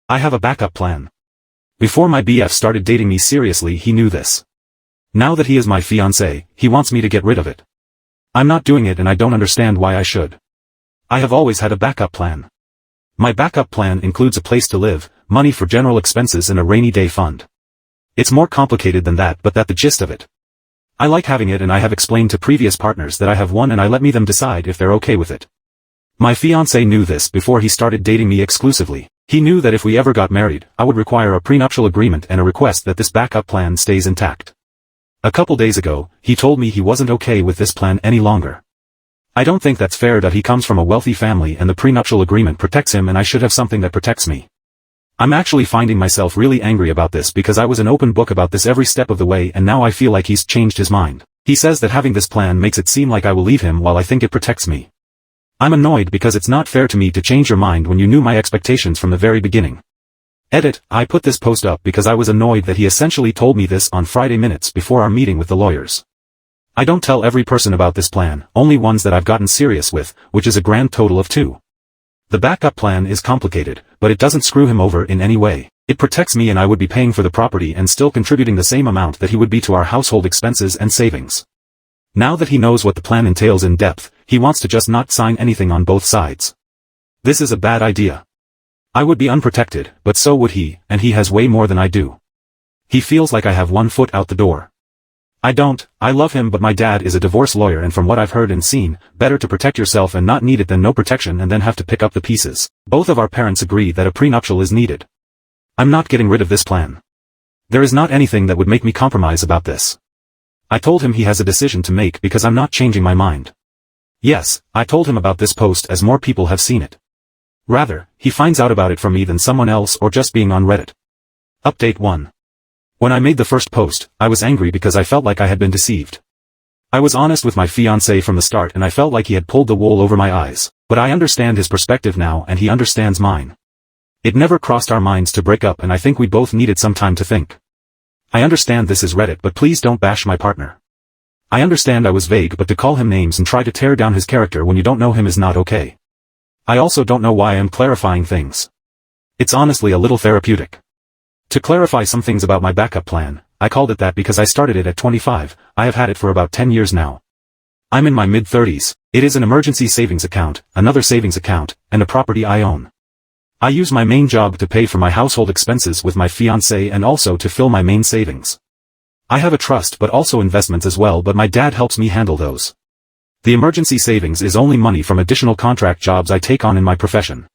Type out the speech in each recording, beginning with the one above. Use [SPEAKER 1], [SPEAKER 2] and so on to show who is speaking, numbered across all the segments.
[SPEAKER 1] I have a backup plan. Before my BF started dating me seriously, he knew this. Now that he is my fiancé, he wants me to get rid of it. I'm not doing it and I don't understand why I should. I have always had a backup plan. My backup plan includes a place to live, money for general expenses and a rainy day fund. It's more complicated than that, but that's the gist of it. I like having it and I have explained to previous partners that I have one and I let them decide if they're okay with it. My fiancé knew this before he started dating me exclusively. He knew that if we ever got married, I would require a prenuptial agreement and a request that this backup plan stays intact. A couple days ago, he told me he wasn't okay with this plan any longer. I don't think that's fair that he comes from a wealthy family and the prenuptial agreement protects him and I should have something that protects me. I'm actually finding myself really angry about this because I was an open book about this every step of the way and now I feel like he's changed his mind. He says that having this plan makes it seem like I will leave him while I think it protects me. I'm annoyed because it's not fair to me to change your mind when you knew my expectations from the very beginning. Edit, I put this post up because I was annoyed that he essentially told me this on Friday minutes before our meeting with the lawyers. I don't tell every person about this plan, only ones that I've gotten serious with, which is a grand total of 2. The backup plan is complicated, but it doesn't screw him over in any way. It protects me and I would be paying for the property and still contributing the same amount that he would be to our household expenses and savings. Now that he knows what the plan entails in depth, he wants to just not sign anything on both sides. This is a bad idea. I would be unprotected, but so would he, and he has way more than I do. He feels like I have one foot out the door. I don't. I love him, but my dad is a divorce lawyer and from what I've heard and seen, better to protect yourself and not need it than no protection and then have to pick up the pieces. Both of our parents agree that a prenuptial is needed. I'm not getting rid of this plan. There is not anything that would make me compromise about this. I told him he has a decision to make because I'm not changing my mind. Yes, I told him about this post as more people have seen it. Rather, he finds out about it from me than someone else or just being on Reddit. Update 1. When I made the first post, I was angry because I felt like I had been deceived. I was honest with my fiancé from the start and I felt like he had pulled the wool over my eyes, but I understand his perspective now and he understands mine. It never crossed our minds to break up and I think we both needed some time to think. I understand this is Reddit, but please don't bash my partner. I understand I was vague, but to call him names and try to tear down his character when you don't know him is not okay. I also don't know why I'm clarifying things. It's honestly a little therapeutic. To clarify some things about my backup plan, I called it that because I started it at 25, I have had it for about 10 years now. I'm in my mid-30s, it is an emergency savings account, another savings account, and a property I own. I use my main job to pay for my household expenses with my fiancé and also to fill my main savings. I have a trust but also investments as well, but my dad helps me handle those. The emergency savings is only money from additional contract jobs I take on in my profession.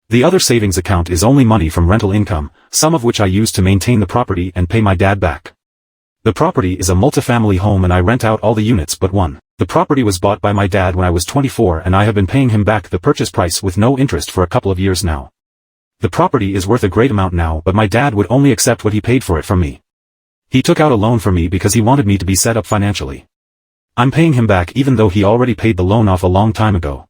[SPEAKER 1] The other savings account is only money from rental income, some of which I use to maintain the property and pay my dad back. The property is a multifamily home and I rent out all the units but one. The property was bought by my dad when I was 24 and I have been paying him back the purchase price with no interest for a couple of years now. The property is worth a great amount now, but my dad would only accept what he paid for it from me. He took out a loan for me because he wanted me to be set up financially. I'm paying him back even though he already paid the loan off a long time ago.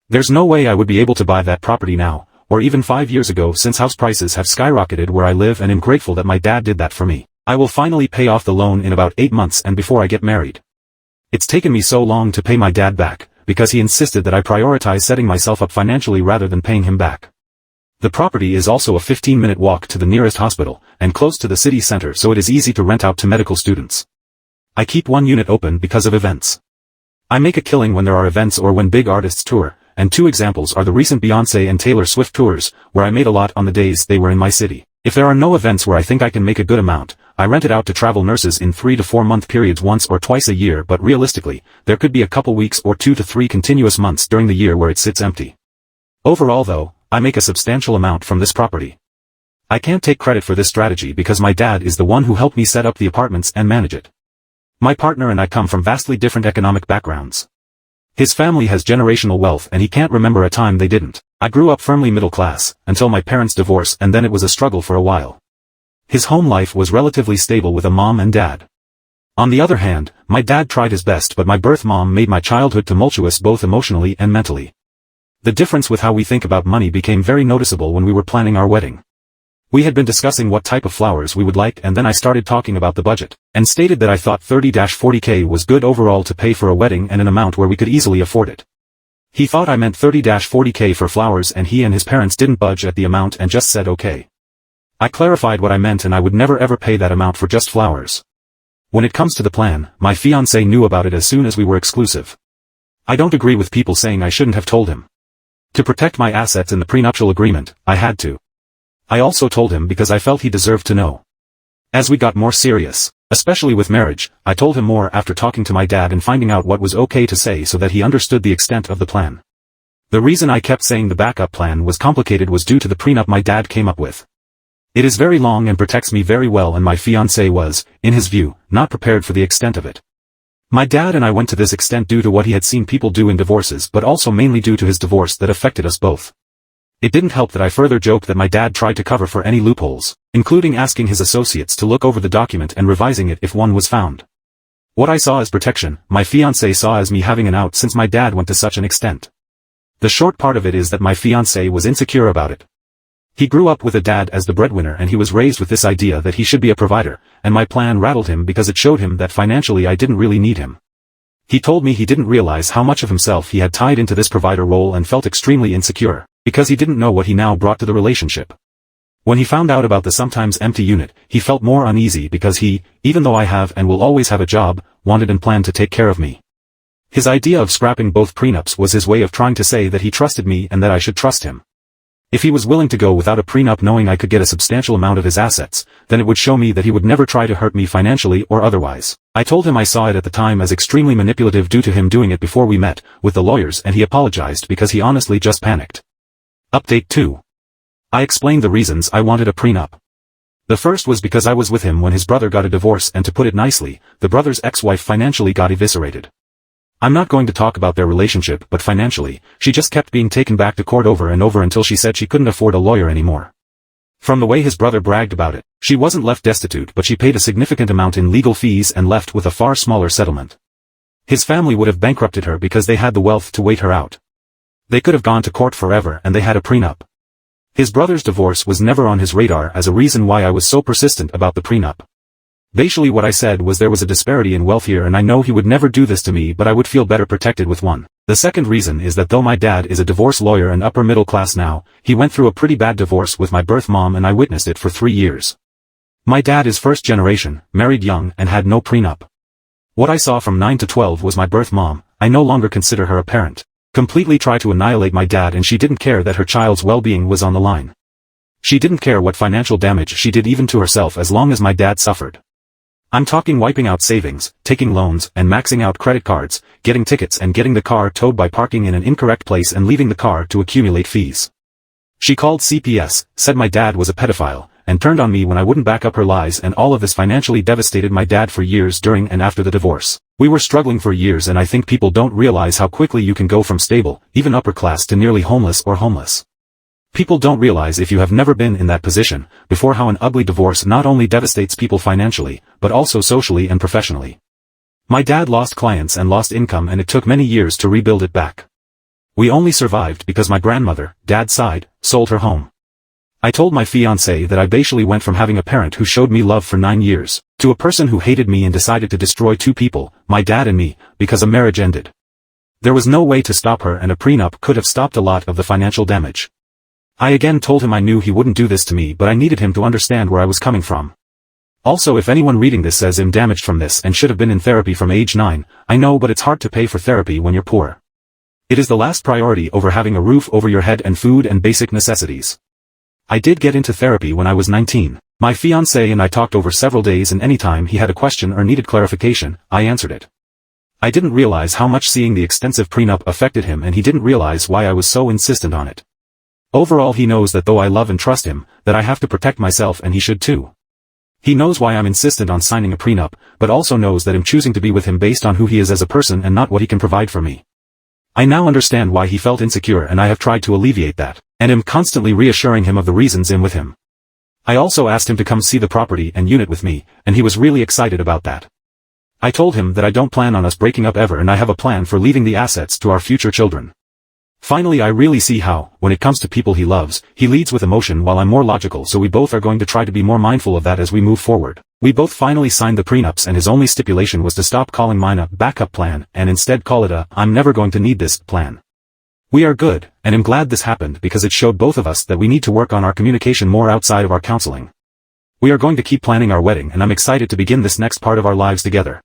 [SPEAKER 1] There's no way I would be able to buy that property now, or even 5 years ago, since house prices have skyrocketed where I live, and am grateful that my dad did that for me. I will finally pay off the loan in about 8 months and before I get married. It's taken me so long to pay my dad back, because he insisted that I prioritize setting myself up financially rather than paying him back. The property is also a 15-minute walk to the nearest hospital, and close to the city center, so it is easy to rent out to medical students. I keep one unit open because of events. I make a killing when there are events or when big artists tour, and 2 examples are the recent Beyoncé and Taylor Swift tours, where I made a lot on the days they were in my city. If there are no events where I think I can make a good amount, I rent it out to travel nurses in 3 to 4 month periods once or twice a year, but realistically, there could be a couple weeks or 2 to 3 continuous months during the year where it sits empty. Overall though, I make a substantial amount from this property. I can't take credit for this strategy because my dad is the one who helped me set up the apartments and manage it. My partner and I come from vastly different economic backgrounds. His family has generational wealth and he can't remember a time they didn't. I grew up firmly middle class, until my parents' divorce, and then it was a struggle for a while. His home life was relatively stable with a mom and dad. On the other hand, my dad tried his best, but my birth mom made my childhood tumultuous both emotionally and mentally. The difference with how we think about money became very noticeable when we were planning our wedding. We had been discussing what type of flowers we would like, and then I started talking about the budget, and stated that I thought 30-40K was good overall to pay for a wedding and an amount where we could easily afford it. He thought I meant 30-40K for flowers, and he and his parents didn't budge at the amount and just said okay. I clarified what I meant, and I would never ever pay that amount for just flowers. When it comes to the plan, my fiancé knew about it as soon as we were exclusive. I don't agree with people saying I shouldn't have told him. To protect my assets in the prenuptial agreement, I had to. I also told him because I felt he deserved to know. As we got more serious, especially with marriage, I told him more after talking to my dad and finding out what was okay to say so that he understood the extent of the plan. The reason I kept saying the backup plan was complicated was due to the prenup my dad came up with. It is very long and protects me very well, and my fiancé was, in his view, not prepared for the extent of it. My dad and I went to this extent due to what he had seen people do in divorces, but also mainly due to his divorce that affected us both. It didn't help that I further joked that my dad tried to cover for any loopholes, including asking his associates to look over the document and revising it if one was found. What I saw as protection, my fiancé saw as me having an out since my dad went to such an extent. The short part of it is that my fiancé was insecure about it. He grew up with a dad as the breadwinner, and he was raised with this idea that he should be a provider, and my plan rattled him because it showed him that financially I didn't really need him. He told me he didn't realize how much of himself he had tied into this provider role and felt extremely insecure, because he didn't know what he now brought to the relationship. When he found out about the sometimes empty unit, he felt more uneasy because he, even though I have and will always have a job, wanted and planned to take care of me. His idea of scrapping both prenups was his way of trying to say that he trusted me and that I should trust him. If he was willing to go without a prenup knowing I could get a substantial amount of his assets, then it would show me that he would never try to hurt me financially or otherwise. I told him I saw it at the time as extremely manipulative due to him doing it before we met, with the lawyers, and he apologized because he honestly just panicked. Update 2. I explained the reasons I wanted a prenup. The first was because I was with him when his brother got a divorce, and to put it nicely, the brother's ex-wife financially got eviscerated. I'm not going to talk about their relationship, but financially, she just kept being taken back to court over and over until she said she couldn't afford a lawyer anymore. From the way his brother bragged about it, she wasn't left destitute, but she paid a significant amount in legal fees and left with a far smaller settlement. His family would have bankrupted her because they had the wealth to wait her out. They could have gone to court forever, and they had a prenup. His brother's divorce was never on his radar as a reason why I was so persistent about the prenup. Basically what I said was there was a disparity in wealth here, and I know he would never do this to me, but I would feel better protected with one. The second reason is that though my dad is a divorce lawyer and upper middle class now, he went through a pretty bad divorce with my birth mom, and I witnessed it for 3 years. My dad is first generation, married young, and had no prenup. What I saw from 9 to 12 was my birth mom, I no longer consider her a parent, completely try to annihilate my dad, and she didn't care that her child's well-being was on the line. She didn't care what financial damage she did even to herself as long as my dad suffered. I'm talking wiping out savings, taking loans, and maxing out credit cards, getting tickets and getting the car towed by parking in an incorrect place and leaving the car to accumulate fees. She called CPS, said my dad was a pedophile, and turned on me when I wouldn't back up her lies, and all of this financially devastated my dad for years during and after the divorce. We were struggling for years, and I think people don't realize how quickly you can go from stable, even upper class, to nearly homeless or homeless. People don't realize, if you have never been in that position before, how an ugly divorce not only devastates people financially, but also socially and professionally. My dad lost clients and lost income, and it took many years to rebuild it back. We only survived because my grandmother, dad's side, sold her home. I told my fiancé that I basically went from having a parent who showed me love for 9 years, to a person who hated me and decided to destroy 2 people, my dad and me, because a marriage ended. There was no way to stop her, and a prenup could have stopped a lot of the financial damage. I again told him I knew he wouldn't do this to me, but I needed him to understand where I was coming from. Also, if anyone reading this says I'm damaged from this and should have been in therapy from age 9, I know, but it's hard to pay for therapy when you're poor. It is the last priority over having a roof over your head and food and basic necessities. I did get into therapy when I was 19. My fiancé and I talked over several days, and anytime he had a question or needed clarification, I answered it. I didn't realize how much seeing the extensive prenup affected him, and he didn't realize why I was so insistent on it. Overall, he knows that though I love and trust him, that I have to protect myself, and he should too. He knows why I'm insistent on signing a prenup, but also knows that I'm choosing to be with him based on who he is as a person and not what he can provide for me. I now understand why he felt insecure, and I have tried to alleviate that, and am constantly reassuring him of the reasons I'm with him. I also asked him to come see the property and unit with me, and he was really excited about that. I told him that I don't plan on us breaking up ever, and I have a plan for leaving the assets to our future children. Finally, I really see how, when it comes to people he loves, he leads with emotion while I'm more logical, so we both are going to try to be more mindful of that as we move forward. We both finally signed the prenups, and his only stipulation was to stop calling mine a backup plan and instead call it a I'm never going to need this plan. We are good, and I'm glad this happened because it showed both of us that we need to work on our communication more outside of our counseling. We are going to keep planning our wedding and I'm excited to begin this next part of our lives together.